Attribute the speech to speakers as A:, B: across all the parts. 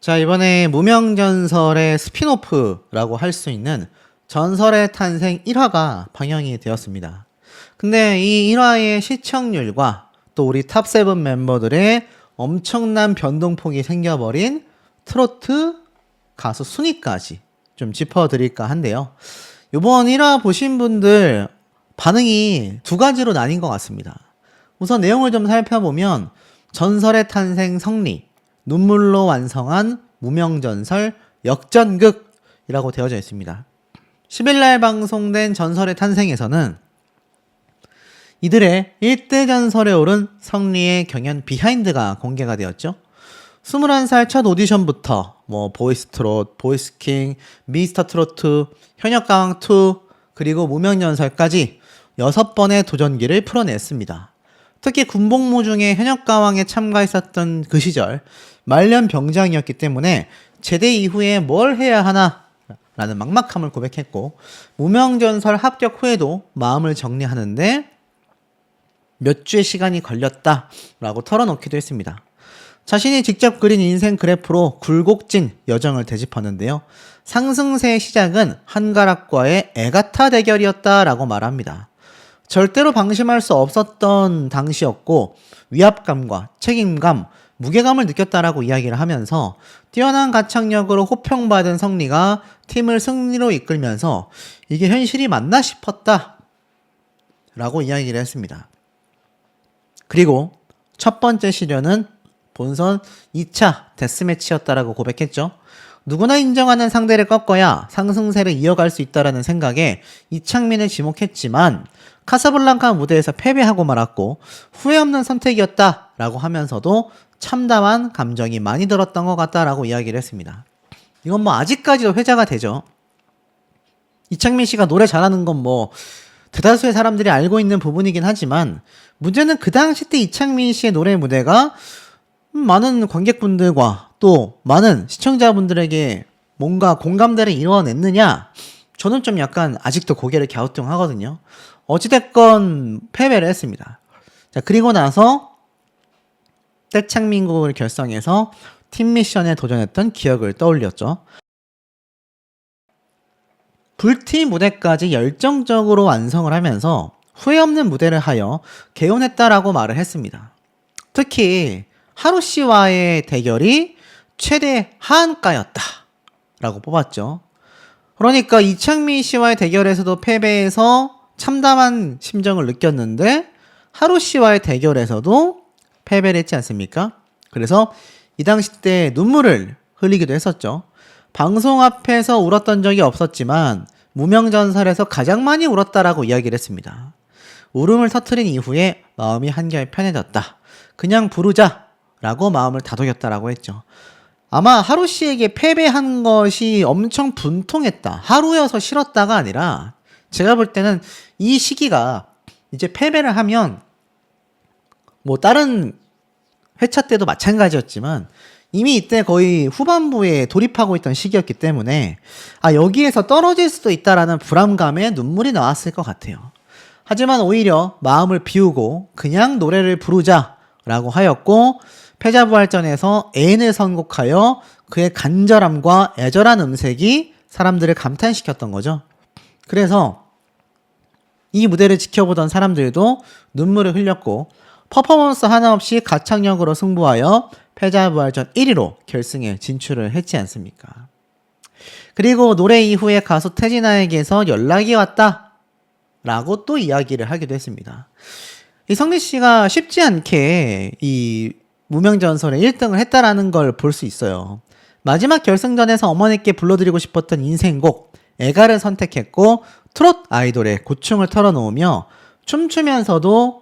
A: 자, 이번에 무명전설의 스핀오프라고 할 수 있는 전설의 탄생 1화가 방영이 되었습니다. 근데 이 1화의 시청률과 또 우리 탑7 멤버들의 엄청난 변동폭이 생겨버린 트로트 가수 순위까지 좀 짚어드릴까 한데요. 이번 1화 보신 분들 반응이 두 가지로 나뉜 것 같습니다. 우선 내용을 좀 살펴보면 전설의 탄생 성리, 눈물로 완성한 무명전설 역전극이라고 되어져 있습니다. 10일날 방송된 전설의 탄생에서는 이들의 1대 전설에 오른 성리의 경연 비하인드가 공개가 되었죠. 21살 첫 오디션부터 보이스트롯, 보이스킹, 미스터트로트, 현역가왕2 그리고 무명전설까지 6번의 도전기를 풀어냈습니다. 특히 군복무 중에 현역가왕에 참가했었던 그 시절 말년병장이었기 때문에 제대 이후에 뭘 해야 하나 라는 막막함을 고백했고, 무명전설 합격 후에도 마음을 정리하는데 몇 주의 시간이 걸렸다라고 털어놓기도 했습니다. 자신이 직접 그린 인생 그래프로 굴곡진 여정을 되짚었는데요. 상승세의 시작은 한가락과의 에가타 대결이었다라고 말합니다. 절대로 방심할 수 없었던 당시였고 위압감과 책임감, 무게감을 느꼈다라고 이야기를 하면서 뛰어난 가창력으로 호평받은 성리가 팀을 승리로 이끌면서 이게 현실이 맞나 싶었다 라고 이야기를 했습니다. 그리고 첫 번째 시련은 본선 2차 데스매치였다라고 고백했죠. 누구나 인정하는 상대를 꺾어야 상승세를 이어갈 수 있다라는 생각에 이창민을 지목했지만 카사블랑카 무대에서 패배하고 말았고 후회 없는 선택이었다라고 하면서도 참담한 감정이 많이 들었던 것 같다라고 이야기를 했습니다. 이건 아직까지도 회자가 되죠. 이창민 씨가 노래 잘하는 건 대다수의 사람들이 알고 있는 부분이긴 하지만 문제는 그 당시 때 이창민 씨의 노래 무대가 많은 관객분들과 또 많은 시청자분들에게 뭔가 공감대를 이뤄냈느냐, 저는 좀 약간 아직도 고개를 갸우뚱하거든요. 어찌됐건 패배를 했습니다. 자, 그리고 나서 떼창민국을 결성해서 팀 미션에 도전했던 기억을 떠올렸죠. 불티 무대까지 열정적으로 완성을 하면서 후회 없는 무대를 하여 개원했다라고 말을 했습니다. 특히 하루 씨와의 대결이 최대 하한가였다 라고 뽑았죠. 그러니까 이창민 씨와의 대결에서도 패배해서 참담한 심정을 느꼈는데 하루 씨와의 대결에서도 패배를 했지 않습니까? 그래서 이 당시 때 눈물을 흘리기도 했었죠. 방송 앞에서 울었던 적이 없었지만 무명전설에서 가장 많이 울었다라고 이야기를 했습니다. 울음을 터뜨린 이후에 마음이 한결 편해졌다. 그냥 부르자 라고 마음을 다독였다라고 했죠. 아마 하루 씨에게 패배한 것이 엄청 분통했다, 하루여서 싫었다가 아니라 제가 볼 때는 이 시기가 이제 패배를 하면 다른 회차 때도 마찬가지였지만 이미 이때 거의 후반부에 돌입하고 있던 시기였기 때문에 여기에서 떨어질 수도 있다라는 불안감에 눈물이 나왔을 것 같아요. 하지만 오히려 마음을 비우고 그냥 노래를 부르자라고 하였고 패자부활전에서 애인을 선곡하여 그의 간절함과 애절한 음색이 사람들을 감탄시켰던 거죠. 그래서 이 무대를 지켜보던 사람들도 눈물을 흘렸고 퍼포먼스 하나 없이 가창력으로 승부하여 패자부활전 1위로 결승에 진출을 했지 않습니까? 그리고 노래 이후에 가수 태진아에게서 연락이 왔다 라고 또 이야기를 하기도 했습니다. 이 성리씨가 쉽지 않게 이 무명전설에 1등을 했다라는 걸 볼 수 있어요. 마지막 결승전에서 어머니께 불러드리고 싶었던 인생곡 애가를 선택했고 트롯 아이돌의 고충을 털어놓으며 춤추면서도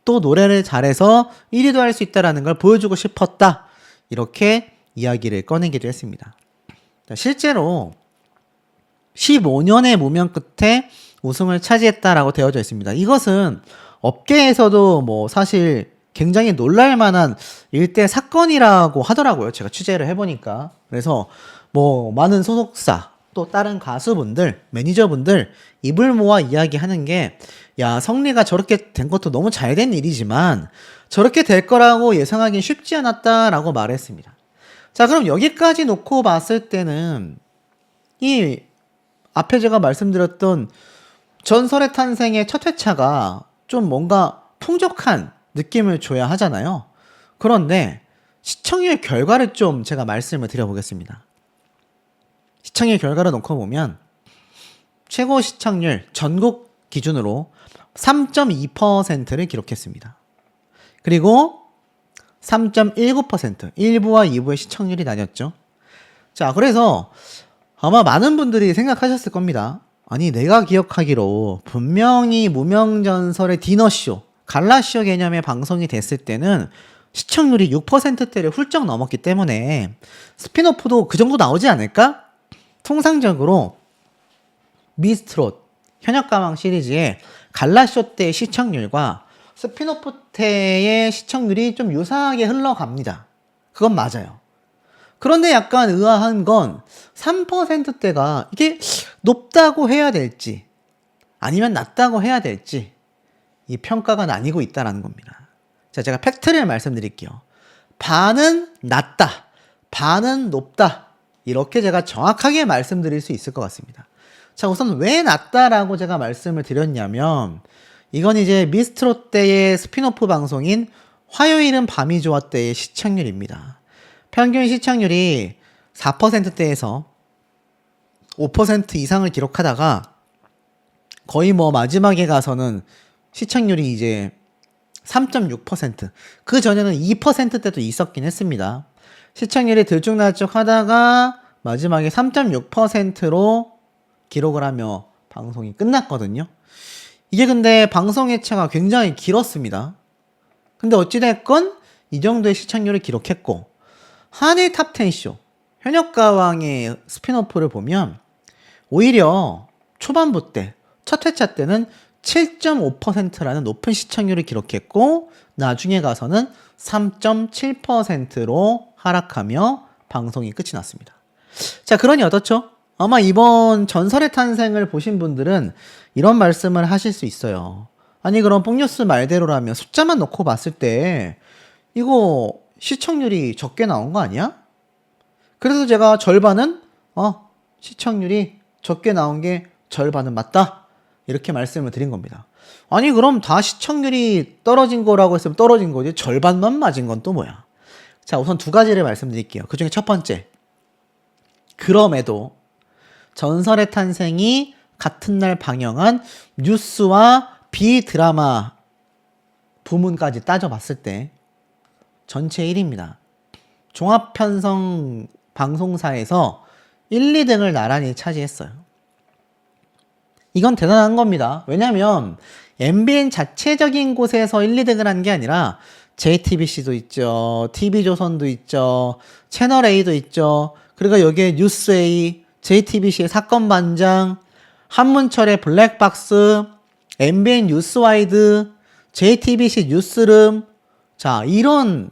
A: 또 노래를 잘해서 1위도 할 수 있다는 걸 보여주고 싶었다, 이렇게 이야기를 꺼내기도 했습니다. 실제로 15년의 무명 끝에 우승을 차지했다라고 되어져 있습니다. 이것은 업계에서도 사실 굉장히 놀랄만한 일대 사건이라고 하더라고요. 제가 취재를 해보니까. 그래서 많은 소속사 또 다른 가수분들, 매니저분들 입을 모아 이야기하는 게, 야, 성리가 저렇게 된 것도 너무 잘 된 일이지만 저렇게 될 거라고 예상하긴 쉽지 않았다라고 말했습니다. 자, 그럼 여기까지 놓고 봤을 때는 이 앞에 제가 말씀드렸던 전설의 탄생의 첫 회차가 좀 뭔가 풍족한 느낌을 줘야 하잖아요. 그런데 시청률 결과를 좀 제가 말씀을 드려보겠습니다. 시청률 결과를 놓고 보면 최고 시청률 전국 기준으로 3.2%를 기록했습니다. 그리고 3.19% 1부와 2부의 시청률이 나뉘었죠. 자, 그래서 아마 많은 분들이 생각하셨을 겁니다. 아니, 내가 기억하기로 분명히 무명전설의 디너쇼, 갈라쇼 개념의 방송이 됐을 때는 시청률이 6%대를 훌쩍 넘었기 때문에 스피노프도 그 정도 나오지 않을까? 통상적으로 미스트롯, 현역가왕 시리즈의 갈라쇼 때의 시청률과 스피노프 때의 시청률이 좀 유사하게 흘러갑니다. 그건 맞아요. 그런데 약간 의아한 건 3%대가 이게 높다고 해야 될지 아니면 낮다고 해야 될지 이 평가가 나뉘고 있다는 겁니다. 자, 제가 팩트를 말씀드릴게요. 반은 낮다, 반은 높다, 이렇게 제가 정확하게 말씀드릴 수 있을 것 같습니다. 자, 우선 왜 낮다라고 제가 말씀을 드렸냐면 이건 이제 미스트롯 때의 스피노프 방송인 화요일은 밤이 좋아 때의 시청률입니다. 평균 시청률이 4%대에서 5% 이상을 기록하다가 거의 뭐 마지막에 가서는 시청률이 이제 3.6%, 그 전에는 2%대도 있었긴 했습니다. 시청률이 들쭉날쭉 하다가 마지막에 3.6%로 기록을 하며 방송이 끝났거든요. 이게 근데 방송 회차가 굉장히 길었습니다. 근데 어찌됐건 이 정도의 시청률을 기록했고, 한일 탑10쇼 현역가왕의 스피노프를 보면 오히려 초반부 때, 첫 회차 때는 7.5%라는 높은 시청률을 기록했고 나중에 가서는 3.7%로 하락하며 방송이 끝이 났습니다. 자, 그러니 어떻죠? 아마 이번 전설의 탄생을 보신 분들은 이런 말씀을 하실 수 있어요. 아니, 그럼 뽕뉴스 말대로라면 숫자만 놓고 봤을 때 이거 시청률이 적게 나온 거 아니야? 그래서 제가 절반은 시청률이 적게 나온 게 절반은 맞다, 이렇게 말씀을 드린 겁니다. 아니, 그럼 다 시청률이 떨어진 거라고 했으면 떨어진 거지 절반만 맞은 건 또 뭐야? 자, 우선 두 가지를 말씀드릴게요. 그 중에 첫 번째, 그럼에도 전설의 탄생이 같은 날 방영한 뉴스와 비드라마 부문까지 따져봤을 때 전체 1위입니다. 종합편성 방송사에서 1, 2등을 나란히 차지했어요. 이건 대단한 겁니다. 왜냐면 MBN 자체적인 곳에서 1, 2등을 한 게 아니라 JTBC도 있죠, TV조선도 있죠, 채널A도 있죠, 그리고 여기에 뉴스A, JTBC의 사건반장, 한문철의 블랙박스, MBN 뉴스와이드, JTBC 뉴스룸, 자, 이런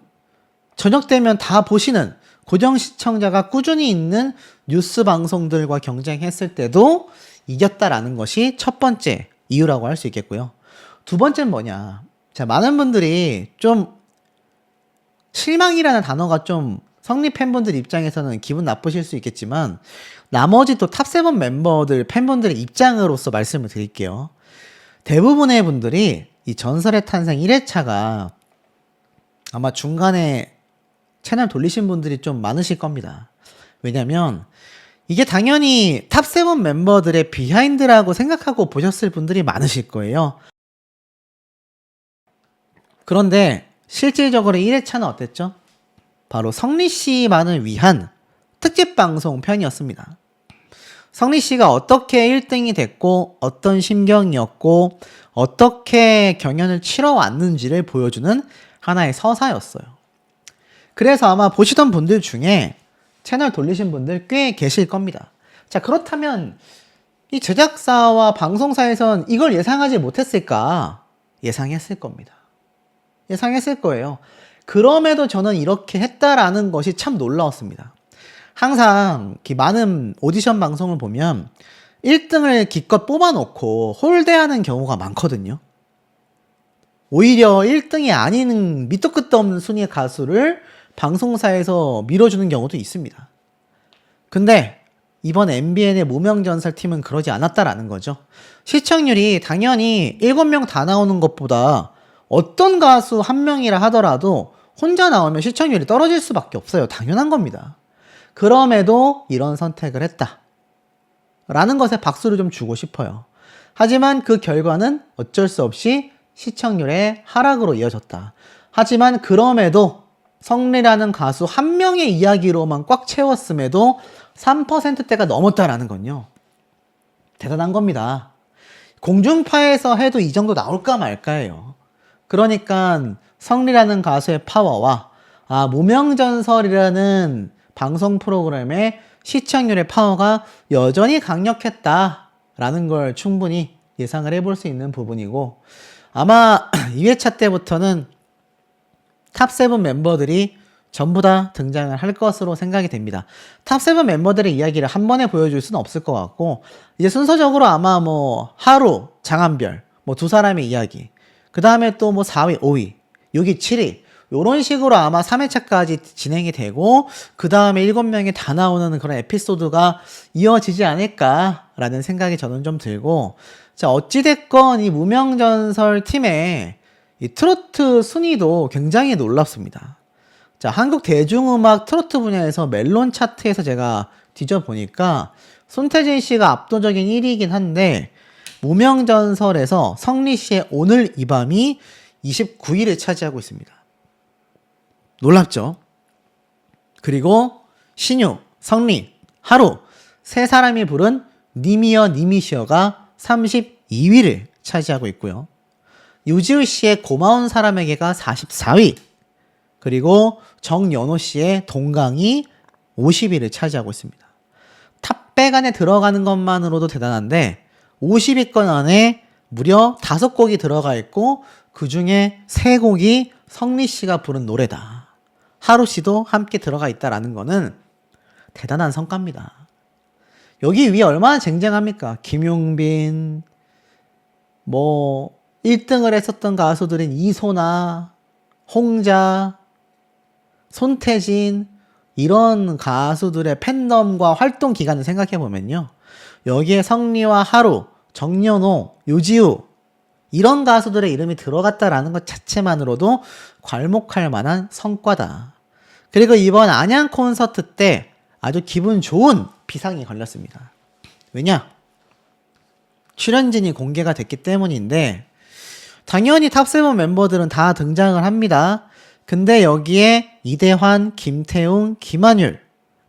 A: 저녁 되면 다 보시는 고정 시청자가 꾸준히 있는 뉴스 방송들과 경쟁했을 때도 이겼다라는 것이 첫 번째 이유라고 할 수 있겠고요. 두 번째는 뭐냐? 자, 많은 분들이 좀 실망이라는 단어가 좀 성리 팬분들 입장에서는 기분 나쁘실 수 있겠지만 나머지 또 탑7 멤버들 팬분들의 입장으로서 말씀을 드릴게요. 대부분의 분들이 이 전설의 탄생 1회차가 아마 중간에 채널 돌리신 분들이 좀 많으실 겁니다. 왜냐면 이게 당연히 탑7 멤버들의 비하인드라고 생각하고 보셨을 분들이 많으실 거예요. 그런데 실질적으로 1회차는 어땠죠? 바로 성리씨만을 위한 특집방송 편이었습니다. 성리씨가 어떻게 1등이 됐고 어떤 심경이었고 어떻게 경연을 치러 왔는지를 보여주는 하나의 서사였어요. 그래서 아마 보시던 분들 중에 채널 돌리신 분들 꽤 계실 겁니다. 자, 그렇다면 이 제작사와 방송사에선 이걸 예상하지 못했을까? 예상했을 겁니다. 예상했을 거예요. 그럼에도 저는 이렇게 했다라는 것이 참 놀라웠습니다. 항상 많은 오디션 방송을 보면 1등을 기껏 뽑아놓고 홀대하는 경우가 많거든요. 오히려 1등이 아닌 밑도 끝도 없는 순위의 가수를 방송사에서 밀어주는 경우도 있습니다. 근데 이번 MBN의 무명전설팀은 그러지 않았다라는 거죠. 시청률이 당연히 7명 다 나오는 것보다 어떤 가수 한 명이라 하더라도 혼자 나오면 시청률이 떨어질 수밖에 없어요. 당연한 겁니다. 그럼에도 이런 선택을 했다 라는 것에 박수를 좀 주고 싶어요. 하지만 그 결과는 어쩔 수 없이 시청률의 하락으로 이어졌다. 하지만 그럼에도 성리라는 가수 한 명의 이야기로만 꽉 채웠음에도 3%대가 넘었다라는 건요. 대단한 겁니다. 공중파에서 해도 이 정도 나올까 말까예요. 그러니까 성리라는 가수의 파워와 무명전설이라는 방송 프로그램의 시청률의 파워가 여전히 강력했다라는 걸 충분히 예상을 해볼 수 있는 부분이고, 아마 2회차 때부터는 탑7 멤버들이 전부 다 등장을 할 것으로 생각이 됩니다. 탑7 멤버들의 이야기를 한 번에 보여줄 수는 없을 것 같고, 이제 순서적으로 아마 하루, 장한별, 두 사람의 이야기, 그 다음에 또 4위, 5위, 6위, 7위, 요런 식으로 아마 3회차까지 진행이 되고, 그 다음에 7명이 다 나오는 그런 에피소드가 이어지지 않을까라는 생각이 저는 좀 들고, 자, 어찌됐건 이 무명전설 팀의 이 트로트 순위도 굉장히 놀랍습니다. 자, 한국 대중음악 트로트 분야에서 멜론 차트에서 제가 뒤져보니까 손태진 씨가 압도적인 1위이긴 한데, 무명전설에서 성리 씨의 오늘 이 밤이 29위를 차지하고 있습니다. 놀랍죠? 그리고 신유, 성리, 하루 세 사람이 부른 님이여 님이시여가 32위를 차지하고 있고요. 유지우 씨의 고마운 사람에게가 44위, 그리고 정연호 씨의 동강이 50위를 차지하고 있습니다. 탑백 안에 들어가는 것만으로도 대단한데 50위권 안에 무려 5곡이 들어가 있고 그 중에 3곡이 성리 씨가 부른 노래다. 하루 씨도 함께 들어가 있다라는 거는 대단한 성과입니다. 여기 위에 얼마나 쟁쟁합니까? 김용빈, 1등을 했었던 가수들인 이소나, 홍자, 손태진, 이런 가수들의 팬덤과 활동 기간을 생각해보면요. 여기에 성리와 하루, 정연호, 유지우, 이런 가수들의 이름이 들어갔다라는 것 자체만으로도 괄목할 만한 성과다. 그리고 이번 안양 콘서트 때 아주 기분 좋은 비상이 걸렸습니다. 왜냐? 출연진이 공개가 됐기 때문인데, 당연히 탑7 멤버들은 다 등장을 합니다. 근데 여기에 이대환, 김태웅, 김한율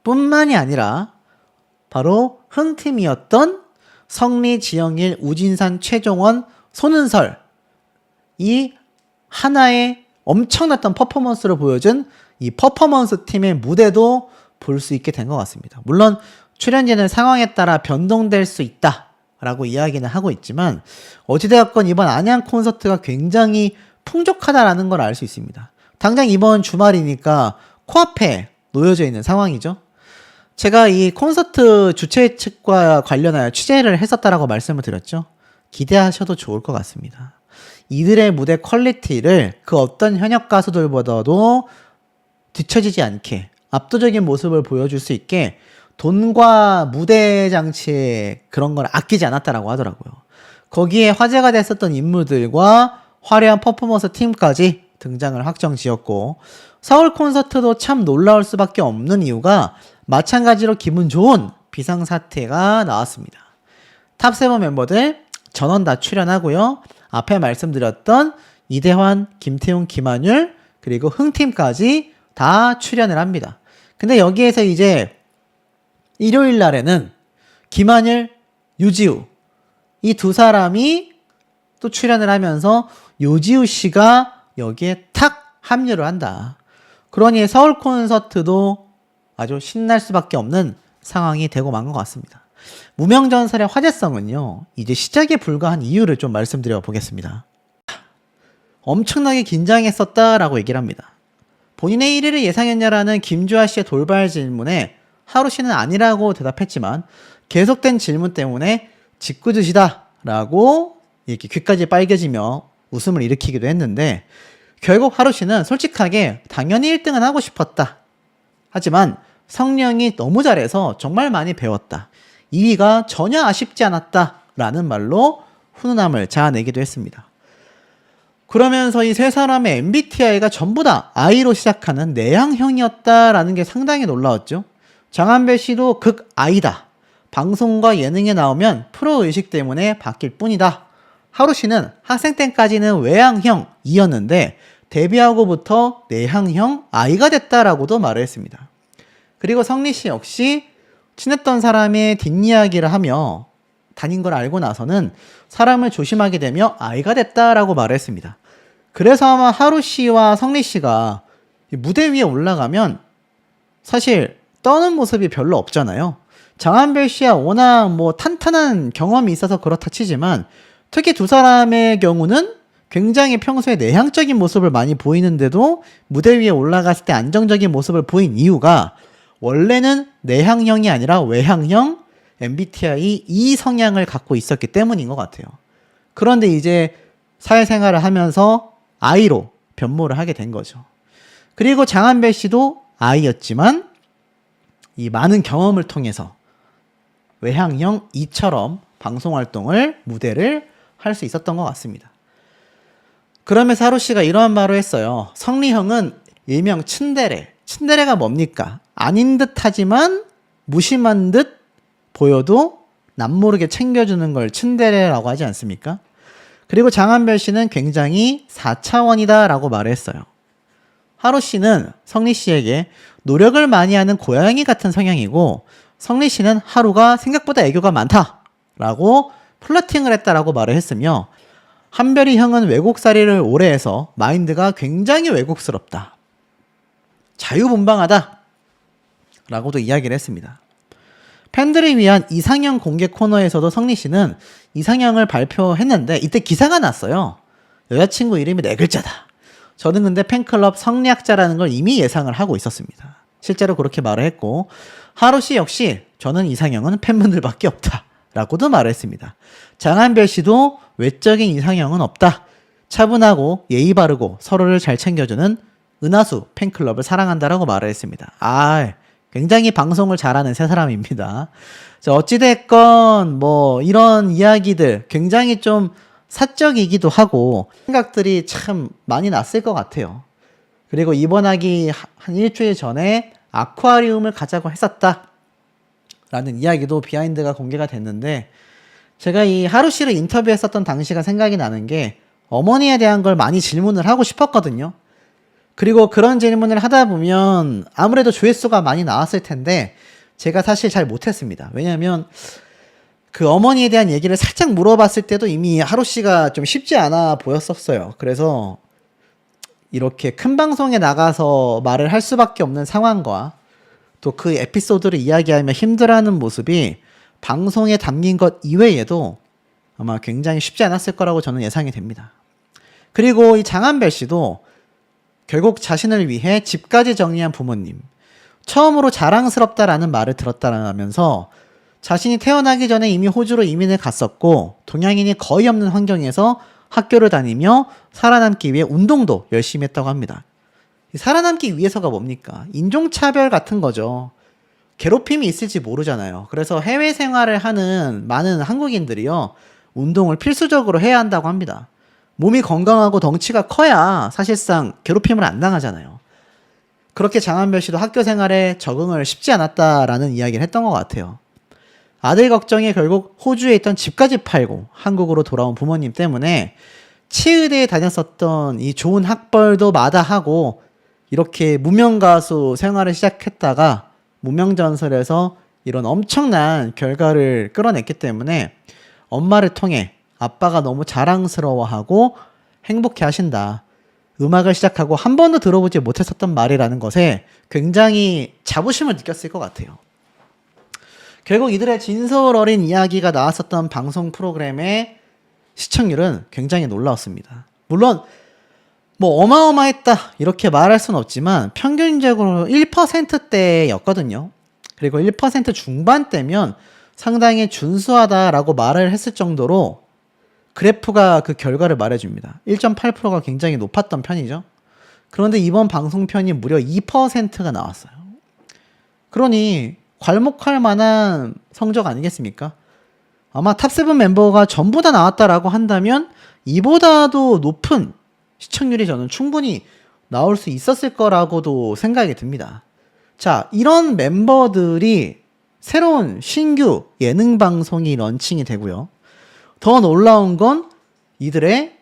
A: 뿐만이 아니라 바로 흥팀이었던 성리, 지영일, 우진산, 최종원, 손은설, 이 하나의 엄청났던 퍼포먼스를 보여준 이 퍼포먼스 팀의 무대도 볼 수 있게 된 것 같습니다. 물론 출연진은 상황에 따라 변동될 수 있다 라고 이야기는 하고 있지만, 어찌되었건 이번 안양 콘서트가 굉장히 풍족하다라는 걸 알 수 있습니다. 당장 이번 주말이니까 코앞에 놓여져 있는 상황이죠. 제가 이 콘서트 주최 측과 관련하여 취재를 했었다라고 말씀을 드렸죠. 기대하셔도 좋을 것 같습니다. 이들의 무대 퀄리티를 그 어떤 현역 가수들보다도 뒤처지지 않게 압도적인 모습을 보여줄 수 있게 돈과 무대 장치에 그런 걸 아끼지 않았다라고 하더라고요. 거기에 화제가 됐었던 인물들과 화려한 퍼포먼스 팀까지 등장을 확정 지었고, 서울 콘서트도 참 놀라울 수밖에 없는 이유가 마찬가지로 기분 좋은 비상사태가 나왔습니다. 탑7 멤버들 전원 다 출연하고요. 앞에 말씀드렸던 이대환, 김태웅, 김한율, 그리고 흥팀까지 다 출연을 합니다. 근데 여기에서 이제 일요일 날에는 김한율, 유지우, 이 두 사람이 또 출연을 하면서 유지우 씨가 여기에 탁 합류를 한다. 그러니 서울 콘서트도 아주 신날 수밖에 없는 상황이 되고 만 것 같습니다. 무명전설의 화제성은요, 이제 시작에 불과한 이유를 좀 말씀드려 보겠습니다. 엄청나게 긴장했었다라고 얘기를 합니다. 본인의 1위를 예상했냐라는 김주아 씨의 돌발 질문에 하루 씨는 아니라고 대답했지만, 계속된 질문 때문에 짓궂으시다 라고 이렇게 귀까지 빨개지며 웃음을 일으키기도 했는데, 결국 하루 씨는 솔직하게 당연히 1등은 하고 싶었다. 하지만 성령이 너무 잘해서 정말 많이 배웠다. 2위가 전혀 아쉽지 않았다. 라는 말로 훈훈함을 자아내기도 했습니다. 그러면서 이 세 사람의 MBTI가 전부 다 I로 시작하는 내향형이었다라는 게 상당히 놀라웠죠. 장한별 씨도 극 I다. 방송과 예능에 나오면 프로의식 때문에 바뀔 뿐이다. 하루 씨는 학생 때까지는 외향형이었는데 데뷔하고부터 내향형 I가 됐다라고도 말을 했습니다. 그리고 성리 씨 역시 친했던 사람의 뒷이야기를 하며 다닌 걸 알고 나서는 사람을 조심하게 되며 I가 됐다라고 말을 했습니다. 그래서 아마 하루 씨와 성리 씨가 무대 위에 올라가면 사실 떠는 모습이 별로 없잖아요. 장한별 씨야 워낙 탄탄한 경험이 있어서 그렇다 치지만 특히 두 사람의 경우는 굉장히 평소에 내향적인 모습을 많이 보이는데도 무대 위에 올라갔을 때 안정적인 모습을 보인 이유가 원래는 내향형이 아니라 외향형 MBTI E 성향을 갖고 있었기 때문인 것 같아요. 그런데 이제 사회생활을 하면서 I로 변모를 하게 된 거죠. 그리고 장한별 씨도 I였지만 이 많은 경험을 통해서 외향형 E처럼 방송활동을 무대를 할 수 있었던 것 같습니다. 그러면서 하루 씨가 이러한 말을 했어요. 성리형은 일명 츤데레. 츤데레가 뭡니까? 아닌 듯 하지만 무심한 듯 보여도 남모르게 챙겨주는 걸 츤데레라고 하지 않습니까? 그리고 장한별 씨는 굉장히 4차원이다 라고 말을 했어요. 하루 씨는 성리 씨에게 노력을 많이 하는 고양이 같은 성향이고 성리 씨는 하루가 생각보다 애교가 많다 라고 플러팅을 했다라고 말을 했으며 한별이 형은 외국살이를 오래 해서 마인드가 굉장히 외국스럽다. 자유분방하다 라고도 이야기를 했습니다. 팬들을 위한 이상형 공개 코너에서도 성리 씨는 이상형을 발표했는데 이때 기사가 났어요. 여자친구 이름이 4글자다. 저는 근데 팬클럽 성리학자라는 걸 이미 예상을 하고 있었습니다. 실제로 그렇게 말을 했고 하루 씨 역시 저는 이상형은 팬분들밖에 없다 라고도 말했습니다. 장한별 씨도 외적인 이상형은 없다. 차분하고 예의 바르고 서로를 잘 챙겨주는 은하수 팬클럽을 사랑한다라고 말을 했습니다. 굉장히 방송을 잘하는 세 사람입니다. 어찌됐건 이런 이야기들 굉장히 좀 사적이기도 하고 생각들이 참 많이 났을 것 같아요. 그리고 이번 학기 한 일주일 전에 아쿠아리움을 가자고 했었다 라는 이야기도 비하인드가 공개가 됐는데 제가 이 하루 씨를 인터뷰했었던 당시가 생각이 나는 게 어머니에 대한 걸 많이 질문을 하고 싶었거든요. 그리고 그런 질문을 하다 보면 아무래도 조회수가 많이 나왔을 텐데 제가 사실 잘 못했습니다. 왜냐하면 그 어머니에 대한 얘기를 살짝 물어봤을 때도 이미 하루 씨가 좀 쉽지 않아 보였었어요. 그래서 이렇게 큰 방송에 나가서 말을 할 수밖에 없는 상황과 또 그 에피소드를 이야기하며 힘들어하는 모습이 방송에 담긴 것 이외에도 아마 굉장히 쉽지 않았을 거라고 저는 예상이 됩니다. 그리고 이 장한별 씨도 결국 자신을 위해 집까지 정리한 부모님, 처음으로 자랑스럽다라는 말을 들었다라면서 자신이 태어나기 전에 이미 호주로 이민을 갔었고 동양인이 거의 없는 환경에서 학교를 다니며 살아남기 위해 운동도 열심히 했다고 합니다. 살아남기 위해서가 뭡니까? 인종차별 같은 거죠. 괴롭힘이 있을지 모르잖아요. 그래서 해외 생활을 하는 많은 한국인들이요, 운동을 필수적으로 해야 한다고 합니다. 몸이 건강하고 덩치가 커야 사실상 괴롭힘을 안 당하잖아요. 그렇게 장한별 씨도 학교 생활에 적응을 쉽지 않았다라는 이야기를 했던 것 같아요. 아들 걱정에 결국 호주에 있던 집까지 팔고 한국으로 돌아온 부모님 때문에 치의대에 다녔었던 이 좋은 학벌도 마다하고 이렇게 무명가수 생활을 시작했다가 무명전설에서 이런 엄청난 결과를 끌어냈기 때문에 엄마를 통해 아빠가 너무 자랑스러워하고 행복해 하신다. 음악을 시작하고 한 번도 들어보지 못했었던 말이라는 것에 굉장히 자부심을 느꼈을 것 같아요. 결국 이들의 진솔 어린 이야기가 나왔었던 방송 프로그램의 시청률은 굉장히 놀라웠습니다. 물론 어마어마했다 이렇게 말할 수는 없지만 평균적으로 1%대였거든요. 그리고 1% 중반대면 상당히 준수하다라고 말을 했을 정도로 그래프가 그 결과를 말해줍니다. 1.8%가 굉장히 높았던 편이죠. 그런데 이번 방송편이 무려 2%가 나왔어요. 그러니 괄목할 만한 성적 아니겠습니까? 아마 탑7 멤버가 전부 다 나왔다라고 한다면 이보다도 높은 시청률이 저는 충분히 나올 수 있었을 거라고도 생각이 듭니다. 자, 이런 멤버들이 새로운 신규 예능 방송이 런칭이 되고요. 더 놀라운 건 이들의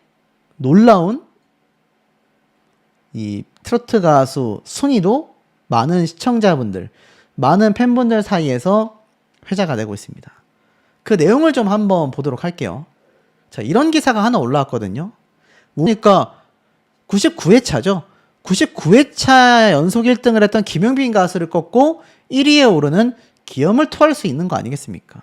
A: 놀라운 이 트로트 가수 순위도 많은 시청자분들, 많은 팬분들 사이에서 회자가 되고 있습니다. 그 내용을 좀 한번 보도록 할게요. 자, 이런 기사가 하나 올라왔거든요. 그러니까 99회차죠. 99회차 연속 1등을 했던 김용빈 가수를 꺾고 1위에 오르는 기염을 토할 수 있는 거 아니겠습니까?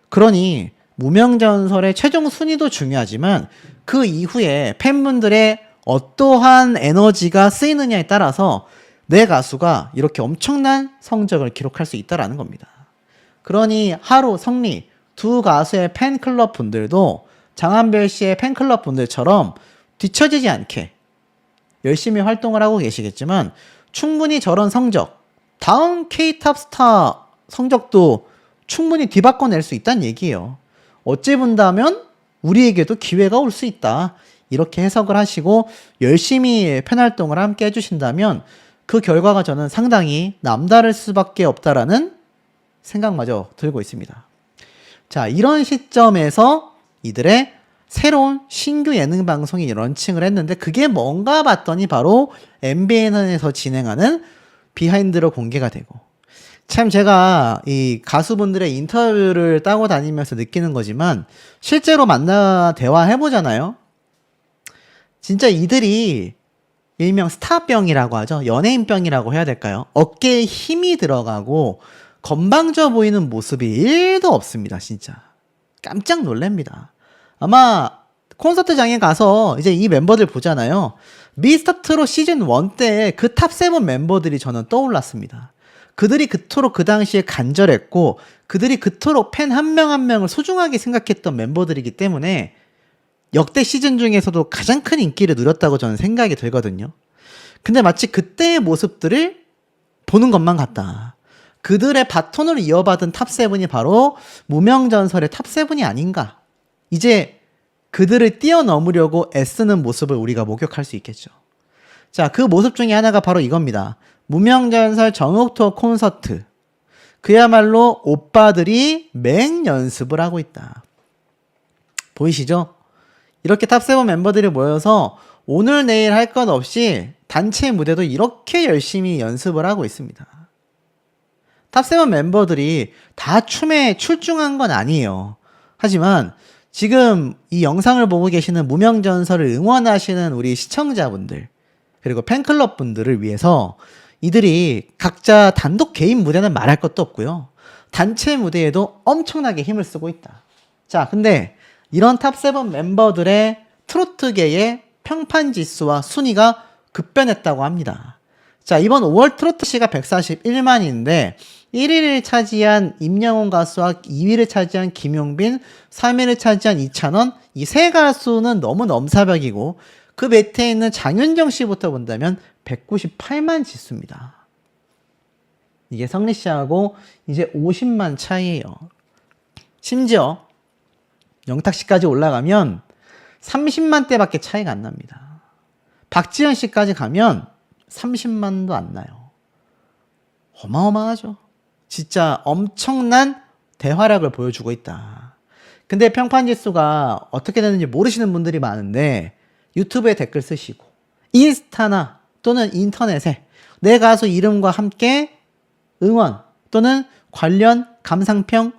A: 그러니 무명전설의 최종 순위도 중요하지만 그 이후에 팬분들의 어떠한 에너지가 쓰이느냐에 따라서 내 가수가 이렇게 엄청난 성적을 기록할 수 있다는 겁니다. 그러니 하루, 성리 두 가수의 팬클럽 분들도 장한별 씨의 팬클럽 분들처럼 뒤처지지 않게 열심히 활동을 하고 계시겠지만 충분히 저런 성적, 다음 K-탑 스타 성적도 충분히 뒤바꿔낼 수 있다는 얘기예요. 어찌 본다면 우리에게도 기회가 올 수 있다. 이렇게 해석을 하시고 열심히 팬활동을 함께 해주신다면 그 결과가 저는 상당히 남다를 수밖에 없다라는 생각마저 들고 있습니다. 자, 이런 시점에서 이들의 새로운 신규 예능 방송이 런칭을 했는데 그게 뭔가 봤더니 바로 MBN에서 진행하는 비하인드로 공개가 되고, 참 제가 이 가수분들의 인터뷰를 따고 다니면서 느끼는 거지만 실제로 만나 대화해보잖아요. 진짜 이들이 일명 스타병이라고 하죠. 연예인병이라고 해야 될까요? 어깨에 힘이 들어가고 건방져 보이는 모습이 1도 없습니다. 진짜 깜짝 놀랍니다. 아마 콘서트장에 가서 이제 이 멤버들 보잖아요. 미스터트롯 시즌 1 때 그 탑7 멤버들이 저는 떠올랐습니다. 그들이 그토록 그 당시에 간절했고 그들이 그토록 팬 한 명 한 명을 소중하게 생각했던 멤버들이기 때문에 역대 시즌 중에서도 가장 큰 인기를 누렸다고 저는 생각이 들거든요. 근데 마치 그때의 모습들을 보는 것만 같다. 그들의 바톤을 이어받은 탑7이 바로 무명전설의 탑7이 아닌가. 이제 그들을 뛰어넘으려고 애쓰는 모습을 우리가 목격할 수 있겠죠. 자, 그 모습 중에 하나가 바로 이겁니다. 무명전설 정옥투어 콘서트. 그야말로 오빠들이 맹연습을 하고 있다. 보이시죠? 이렇게 탑7 멤버들이 모여서 오늘 내일 할 것 없이 단체 무대도 이렇게 열심히 연습을 하고 있습니다. 탑7 멤버들이 다 춤에 출중한 건 아니에요. 하지만 지금 이 영상을 보고 계시는 무명전설을 응원하시는 우리 시청자분들 그리고 팬클럽 분들을 위해서 이들이 각자 단독 개인 무대는 말할 것도 없고요. 단체 무대에도 엄청나게 힘을 쓰고 있다. 자, 근데 이런 탑7 멤버들의 트로트계의 평판지수와 순위가 급변했다고 합니다. 자, 이번 5월 트로트시가 141만인데 1위를 차지한 임영웅 가수와 2위를 차지한 김용빈, 3위를 차지한 이찬원, 이 세 가수는 너무 넘사벽이고 그 밑에 있는 장윤정 씨부터 본다면 198만 지수입니다. 이게 성리 씨하고 이제 50만 차이예요. 심지어 영탁 씨까지 올라가면 30만 대밖에 차이가 안 납니다. 박지현 씨까지 가면 30만도 안 나요. 어마어마하죠. 진짜 엄청난 대활약을 보여주고 있다. 근데 평판지수가 어떻게 되는지 모르시는 분들이 많은데 유튜브에 댓글 쓰시고 인스타나 또는 인터넷에 내 가수 이름과 함께 응원 또는 관련 감상평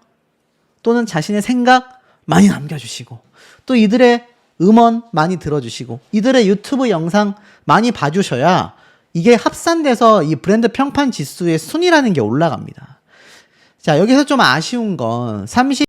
A: 또는 자신의 생각 많이 남겨주시고 또 이들의 음원 많이 들어주시고 이들의 유튜브 영상 많이 봐주셔야 이게 합산돼서 이 브랜드 평판 지수의 순위라는 게 올라갑니다. 자, 여기서 좀 아쉬운 건